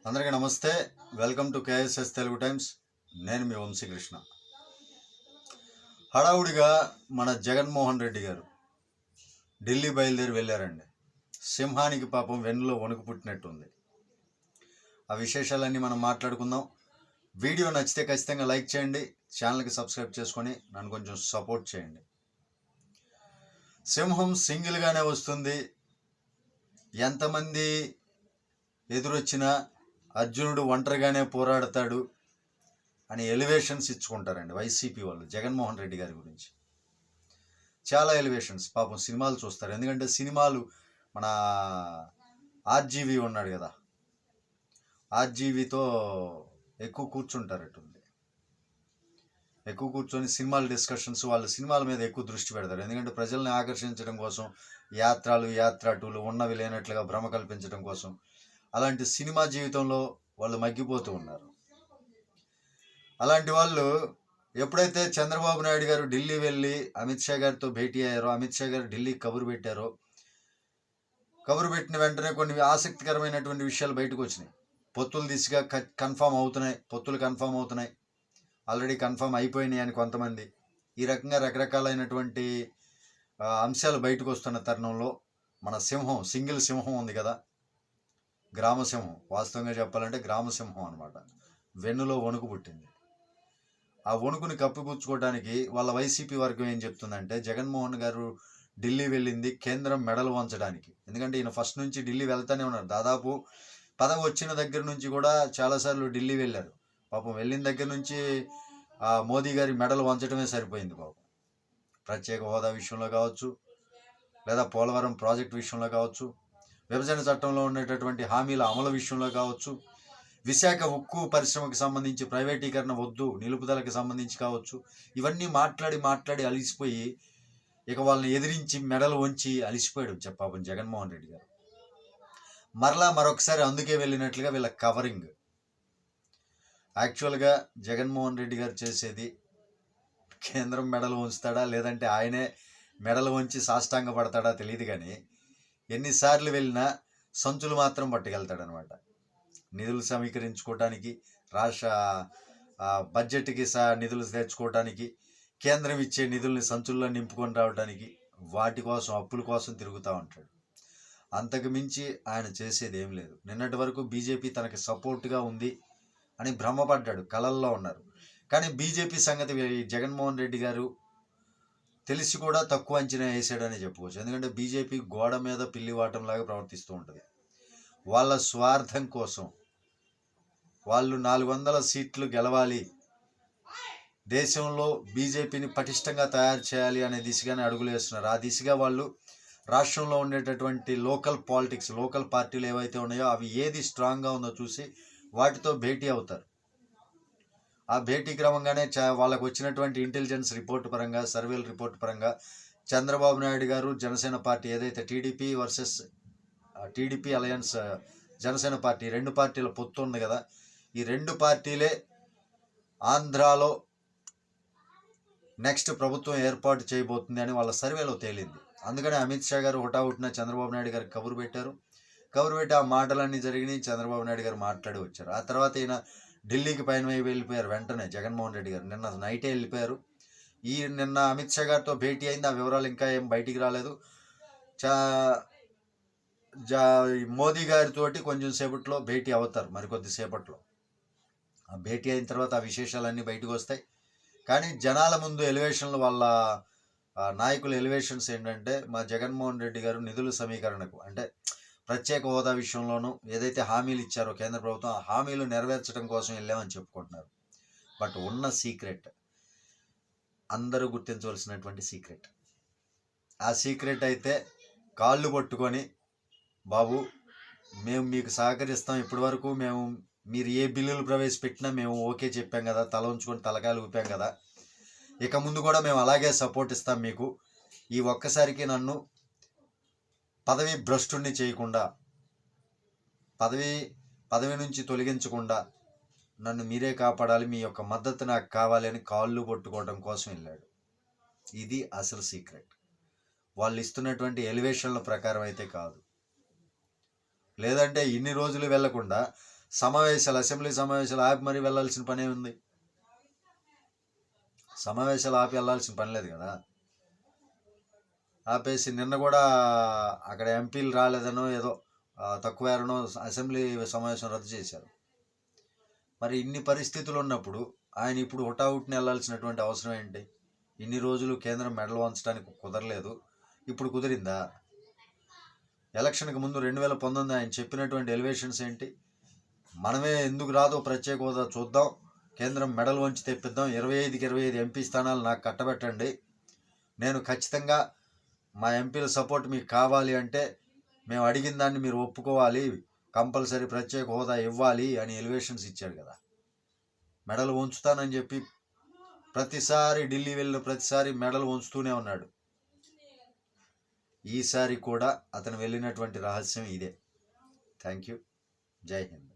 అందరికీ నమస్తే. Welcome to KSS Telugu times. నేను మీ వంశీకృష్ణ. హడావుడిగా మన జగన్మోహన్ రెడ్డి గారు ఢిల్లీ బయలుదేరి వెళ్ళారండి. సింహానికి పాపం వెన్నులో వణుకు పుట్టినట్టుంది. ఆ విశేషాలన్నీ మనం మాట్లాడుకుందాం. వీడియో నచ్చితే ఖచ్చితంగా లైక్ చేయండి, ఛానల్కి సబ్స్క్రైబ్ చేసుకొని నన్ను కొంచెం సపోర్ట్ చేయండి. సింహం సింగిల్గానే వస్తుంది. ఎంతమంది ఎదురొచ్చినా అర్జునుడు ఒంటరిగానే పోరాడతాడు అని ఎలివేషన్స్ ఇచ్చుకుంటారండి వైసీపీ వాళ్ళు జగన్మోహన్ రెడ్డి గారి గురించి. చాలా ఎలివేషన్స్. పాపం సినిమాలు చూస్తారు. ఎందుకంటే సినిమాలు మన ఆర్జీవి ఉన్నాడు కదా, ఆర్జీవితో ఎక్కువ కూర్చుంటారట్టుంది. ఎక్కువ కూర్చొని సినిమాల డిస్కషన్స్, వాళ్ళ సినిమాల మీద ఎక్కువ దృష్టి పెడతారు. ఎందుకంటే ప్రజల్ని ఆకర్షించడం కోసం, యాత్రటూలు ఉన్నవి లేనట్లుగా భ్రమ కల్పించడం కోసం అలాంటి సినిమా జీవితంలో వాళ్ళు మగ్గిపోతూ ఉన్నారు. అలాంటి వాళ్ళు ఎప్పుడైతే చంద్రబాబు నాయుడు గారు ఢిల్లీ వెళ్ళి అమిత్ షా గారితో భేటీ అయ్యారో, అమిత్ షా గారు ఢిల్లీకి కబురు పెట్టారో, కబురు పెట్టిన వెంటనే కొన్ని ఆసక్తికరమైనటువంటి విషయాలు బయటకు వచ్చినాయి. పొత్తులు దిశగా పొత్తులు కన్ఫామ్ అవుతున్నాయి, ఆల్రెడీ కన్ఫామ్ అయిపోయినాయి అని కొంతమంది. ఈ రకంగా రకరకాలైనటువంటి అంశాలు బయటకు వస్తున్న తరుణంలో మన సింహం, సింగిల్ సింహం ఉంది కదా, గ్రామసింహం, వాస్తవంగా చెప్పాలంటే గ్రామసింహం అనమాట, వెన్నులో వణుకు పుట్టింది. ఆ వణుకుని కప్పిపుచ్చుకోవడానికి వాళ్ళ వైసీపీ వర్గం ఏం చెప్తుందంటే, జగన్మోహన్ గారు ఢిల్లీ వెళ్ళింది కేంద్రం మెడలు వంచడానికి. ఎందుకంటే ఈయన ఫస్ట్ నుంచి ఢిల్లీ వెళ్తానే ఉన్నారు. దాదాపు పదవి వచ్చిన దగ్గర నుంచి కూడా చాలాసార్లు ఢిల్లీ వెళ్ళారు. పాపం వెళ్ళిన దగ్గర నుంచి మోదీ గారి మెడలు వంచడమే సరిపోయింది పాపం. ప్రత్యేక హోదా విషయంలో కావచ్చు, లేదా పోలవరం ప్రాజెక్టు విషయంలో కావచ్చు, విభజన చట్టంలో ఉండేటటువంటి హామీల అమలు విషయంలో కావచ్చు, విశాఖ ఉక్కు పరిశ్రమకు సంబంధించి ప్రైవేటీకరణ వద్దు, నిలుపుదలకు సంబంధించి కావచ్చు, ఇవన్నీ మాట్లాడి అలిసిపోయి ఇక వాళ్ళని ఎదిరించి మెడలు వంచి అలిసిపోయాడు పాపం జగన్మోహన్ రెడ్డి గారు. మరొకసారి అందుకే వెళ్ళినట్లుగా వీళ్ళ కవరింగ్. యాక్చువల్గా జగన్మోహన్ రెడ్డి గారు చేసేది కేంద్రం మెడలు వంచుతాడా, లేదంటే ఆయనే మెడలు వంచి సాష్టాంగ పడతాడా తెలియదు, కానీ ఎన్నిసార్లు వెళ్ళినా సంచులు మాత్రం పట్టుకెళ్తాడనమాట. నిధులు సమీకరించుకోవటానికి, రాష్ట్ర బడ్జెట్కి నిధులు తెచ్చుకోవటానికి, కేంద్రం ఇచ్చే నిధుల్ని సంచుల్లో నింపుకొని రావడానికి, వాటి కోసం, అప్పుల కోసం తిరుగుతూ ఉంటాడు. అంతకు మించి ఆయన చేసేది ఏం లేదు. నిన్నటి వరకు బీజేపీ తనకి సపోర్ట్గా ఉంది అని భ్రమపడ్డాడు, కలల్లో ఉన్నారు. కానీ బీజేపీ సంగతి జగన్మోహన్ రెడ్డి గారు తెలిసి కూడా తక్కువ అంచనా వేసాడని చెప్పుకోవచ్చు. ఎందుకంటే బీజేపీ గోడ మీద పిల్లివాటంలాగా ప్రవర్తిస్తూ ఉంటుంది. వాళ్ళ స్వార్థం కోసం వాళ్ళు 400 సీట్లు గెలవాలి, దేశంలో బీజేపీని పటిష్టంగా తయారు చేయాలి అనే దిశగానే అడుగులు వేస్తున్నారు. ఆ దిశగా వాళ్ళు రాష్ట్రంలో ఉండేటటువంటి లోకల్ పాలిటిక్స్, లోకల్ పార్టీలు ఏవైతే ఉన్నాయో అవి ఏది స్ట్రాంగ్గా ఉందో చూసి వాటితో భేటీ అవుతారు. ఆ భేటీ క్రమంగానే వాళ్ళకు వచ్చినటువంటి ఇంటెలిజెన్స్ రిపోర్ట్ పరంగా, సర్వేల రిపోర్ట్ పరంగా చంద్రబాబు నాయుడు గారు జనసేన పార్టీ ఏదైతే TDP versus TDP alliance Janasena party, రెండు పార్టీల పొత్తు ఉంది కదా, ఈ రెండు పార్టీలే ఆంధ్రాలో నెక్స్ట్ ప్రభుత్వం ఏర్పాటు చేయబోతుంది అని వాళ్ళ సర్వేలో తేలింది. అందుకని అమిత్ షా గారు హుటాహుటిన చంద్రబాబు నాయుడు గారికి కబురు పెట్టి ఆ మాటలన్నీ జరిగినాయి. చంద్రబాబు నాయుడు గారు మాట్లాడి వచ్చారు. ఆ తర్వాత ఈయన ఢిల్లీకి పైన వెళ్ళిపోయారు. వెంటనే జగన్మోహన్ రెడ్డి గారు నిన్న నైటే వెళ్ళిపోయారు. నిన్న అమిత్ షా గారితో భేటీ అయింది. ఆ వివరాలు ఇంకా ఏం బయటికి రాలేదు. మోదీ గారితోటి కొంచెం సేపట్లో భేటీ అవుతారు, మరికొద్ది సేపట్లో. ఆ భేటీ అయిన తర్వాత ఆ విశేషాలన్నీ బయటకు వస్తాయి. కానీ జనాల ముందు ఎలివేషన్లు, వాళ్ళ నాయకుల ఎలివేషన్స్ ఏంటంటే, మా జగన్మోహన్ రెడ్డి గారు నిధుల సమీకరణకు, అంటే ప్రత్యేక హోదా విషయంలోనూ ఏదైతే హామీలు ఇచ్చారో కేంద్ర ప్రభుత్వం, ఆ హామీలు నెరవేర్చడం కోసం వెళ్ళామని చెప్పుకుంటున్నారు. బట్ ఉన్న సీక్రెట్, అందరూ గుర్తించవలసినటువంటి సీక్రెట్, ఆ సీక్రెట్ అయితే కాళ్ళు పట్టుకొని, బాబు మేము మీకు సహకరిస్తాం, ఇప్పటి వరకు మీరు ఏ బిల్లులు ప్రవేశపెట్టినా మేము ఓకే చెప్పాం కదా, తల ఉంచుకొని తలకాయలు ఊపాం కదా, ఇక ముందు కూడా మేము అలాగే సపోర్ట్ ఇస్తాం మీకు. ఈ ఒక్కసారికి నన్ను పదవి భ్రష్టుణ్ణి చేయకుండా, పదవి నుంచి తొలగించకుండా నన్ను మీరే కాపాడాలి, మీ యొక్క మద్దతు నాకు కావాలి అని కాళ్ళు పట్టుకోవడం కోసం వెళ్ళాడు. ఇది అసలు సీక్రెట్. వాళ్ళు ఇస్తున్నటువంటి ఎలివేషన్ల ప్రకారం అయితే కాదు. లేదంటే ఇన్ని రోజులు వెళ్లకుండా అసెంబ్లీ సమావేశాలు ఆపి మరీ వెళ్ళాల్సిన పనే ఉంది. సమావేశాలు ఆపి వెళ్ళాల్సిన పని లేదు కదా. ఆపేసి నిన్న కూడా అక్కడ ఎంపీలు రాలేదనో ఏదో తక్కువ ఏరనో అసెంబ్లీ సమావేశం రద్దు చేశారు. మరి ఇన్ని పరిస్థితులు ఉన్నప్పుడు ఆయన ఇప్పుడు హుటాహుటిని వెళ్ళాల్సినటువంటి అవసరం ఏంటి? ఇన్ని రోజులు కేంద్రం మెడలు వంచడానికి కుదరలేదు, ఇప్పుడు కుదిరిందా? ఎలక్షన్కి ముందు 2019 ఆయన చెప్పినటువంటి ఎలివేషన్స్ ఏంటి? మనమే ఎందుకు రాదో ప్రత్యేక హోదా చూద్దాం, కేంద్రం మెడలు వంచి తెప్పిద్దాం, 25కి 25 ఎంపీ స్థానాలు నాకు కట్టబెట్టండి, నేను ఖచ్చితంగా మా ఎంపీల సపోర్ట్ మీకు కావాలి అంటే మేము అడిగిన దాన్ని మీరు ఒప్పుకోవాలి, కంపల్సరీ ప్రత్యేక హోదా ఇవ్వాలి అని ఎలివేషన్స్ ఇచ్చాడు కదా. మెడలు వంచుతానని చెప్పి ప్రతిసారి ఢిల్లీ వెళ్ళిన ప్రతిసారి మెడలు వంచుతూనే ఉన్నాడు. ఈసారి కూడా అతను వెళ్ళినటువంటి రహస్యం ఇదే. Thank you. జై హింద్.